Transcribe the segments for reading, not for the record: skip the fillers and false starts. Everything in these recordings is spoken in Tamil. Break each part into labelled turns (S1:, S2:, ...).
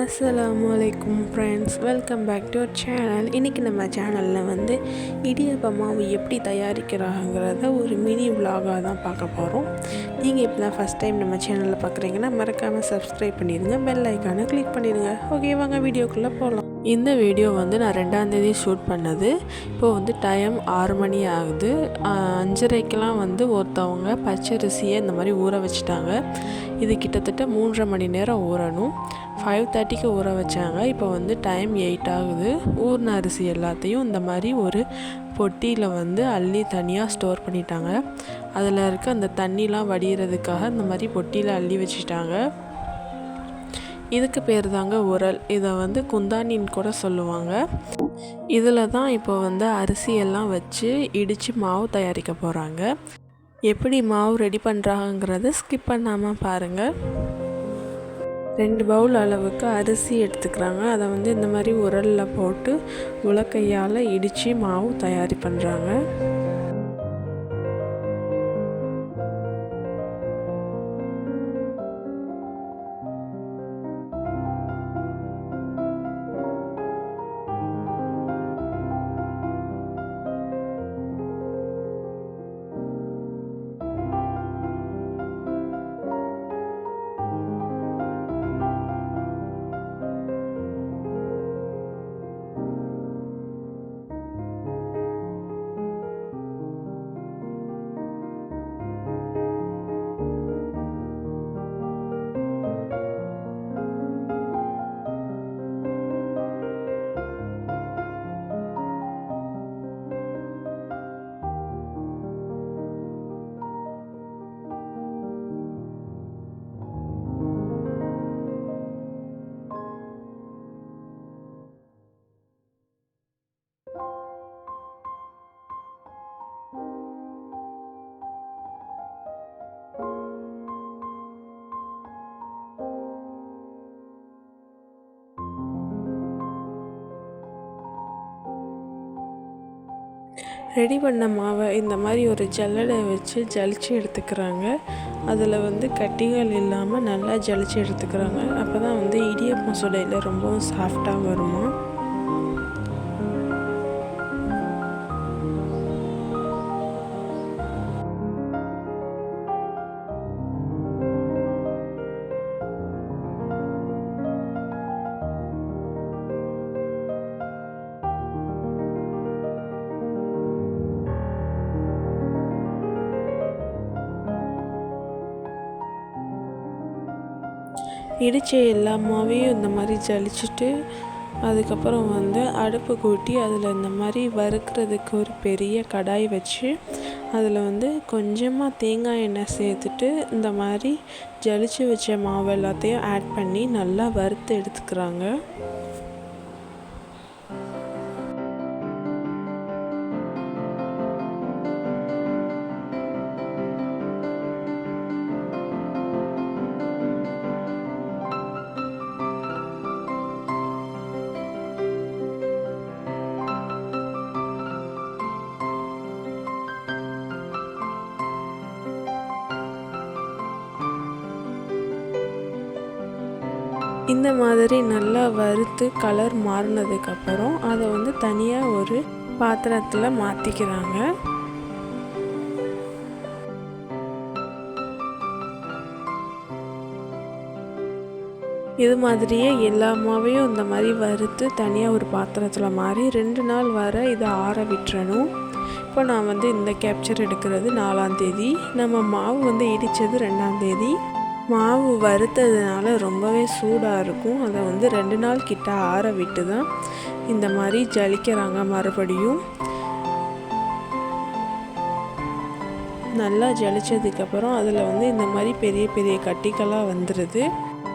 S1: அஸ்ஸலாமுஅலைக்கும் friends, welcome back to our channel. இன்றைக்கி நம்ம சேனலில் வந்து இடியப்ப மாவு எப்படி தயாரிக்கிறாங்கிறத ஒரு மினி விலாகாக தான் பார்க்க போகிறோம். நீங்கள் இப்போ தான் ஃபஸ்ட் டைம் நம்ம சேனலில் பார்க்குறீங்கன்னா மறக்காமல் சப்ஸ்கிரைப் பண்ணிடுங்க, பெல் ஐக்கானை கிளிக் பண்ணிடுங்க. ஓகே, வாங்க வீடியோக்குள்ளே போகலாம். இந்த வீடியோ வந்து நான் 2ஆம் தேதி ஷூட் பண்ணது. இப்போது வந்து டைம் 6 மணி ஆகுது. 5:30க்கெலாம் வந்து ஒருத்தவங்க பச்சரிசியை இந்த மாதிரி ஊற வச்சுட்டாங்க. இது கிட்டத்தட்ட 3.5 மணி நேரம் ஊறணும். 5:30க்கு ஊற வச்சாங்க. இப்போ வந்து டைம் 8 ஆகுது. ஊறின அரிசி எல்லாத்தையும் இந்த மாதிரி ஒரு பொட்டியில் வந்து அள்ளி தனியாக ஸ்டோர் பண்ணிட்டாங்க. அதில் இருக்க அந்த தண்ணிலாம் வடிகிறதுக்காக இந்த மாதிரி பொட்டியில் அள்ளி வச்சுட்டாங்க. இதுக்கு பேர் தாங்க உரல். இதை வந்து குந்தானின்னு கூட சொல்லுவாங்க. இதில் தான் இப்போ வந்து அரிசியெல்லாம் வச்சு இடித்து மாவு தயாரிக்க போகிறாங்க. எப்படி மாவு ரெடி பண்ணுறாங்கிறத ஸ்கிப் பண்ணாமல் பாருங்கள். 2 பவுல் அளவுக்கு அரிசி எடுத்துக்கிறாங்க. அதை வந்து இந்த மாதிரி உரலில் போட்டு உலக்கையால் இடித்து மாவு தயாரி பண்ணுறாங்க. ரெடி பண்ண மாவை இந்த மாதிரி ஒரு ஜல்லடை வச்சு ஜலிச்சு எடுத்துக்கிறாங்க. அதில் வந்து கட்டிகள் இல்லாமல் நல்லா ஜலிச்சு எடுத்துக்கிறாங்க. அப்போ தான் வந்து இடியப்பம் சுடையில் ரொம்பவும் சாஃப்டாக வருமா. இடித்த எல்லா மாவையும் இந்த மாதிரி ஜலிச்சுட்டு அதுக்கப்புறம் வந்து அடுப்பு கூட்டி அதில் இந்த மாதிரி வறுக்கிறதுக்கு ஒரு பெரிய கடாய் வச்சு அதில் வந்து கொஞ்சமாக தேங்காய் எண்ணெய் சேர்த்துட்டு இந்த மாதிரி ஜலிச்சு வச்ச மாவு எல்லாத்தையும் ஆட் பண்ணி நல்லா வறுத்து எடுத்துக்கிறாங்க. இந்த மாதிரி நல்லா வறுத்து கலர் மாறினதுக்கப்புறம் அதை வந்து தனியாக ஒரு பாத்திரத்தில் மாற்றிக்கிறாங்க. இது மாதிரியே எல்லா மாவையும் இந்த மாதிரி வறுத்து தனியாக ஒரு பாத்திரத்தில் மாறி 2 நாள் வரை இதை ஆற விட்டுறணும். இப்போ நான் வந்து இந்த கேப்சர் எடுக்கிறது 4ஆம் தேதி. நம்ம மாவு வந்து இடித்தது 2ஆம் தேதி. மாவு வறுத்ததுனால ரொம்பவே சூடாக இருக்கும். அதை வந்து 2 நாள் கிட்ட ஆற விட்டு தான் இந்த மாதிரி ஜலிக்கிறாங்க. மறுபடியும் நல்லா ஜலிச்சதுக்கப்புறம் அதில் வந்து இந்த மாதிரி பெரிய பெரிய கட்டிகளாக வந்துடுது.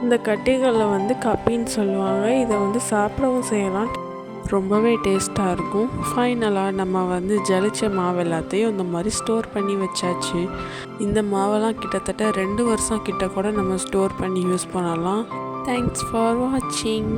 S1: இந்த கட்டிகளை வந்து கப்பின்னு சொல்லுவாங்க. இதை வந்து சாப்பிடவும் செய்யலாம். ரொம்பவே டேஸ்ட்டாக இருக்கும். ஃபைனலாக நம்ம வந்து ஜலிச்ச மாவு எல்லாத்தையும் இந்த மாதிரி ஸ்டோர் பண்ணி வச்சாச்சு. இந்த மாவெல்லாம் கிட்டத்தட்ட 2 வருஷம் கிட்ட கூட நம்ம ஸ்டோர் பண்ணி யூஸ் பண்ணலாம். தேங்க்ஸ் ஃபார் வாட்சிங்.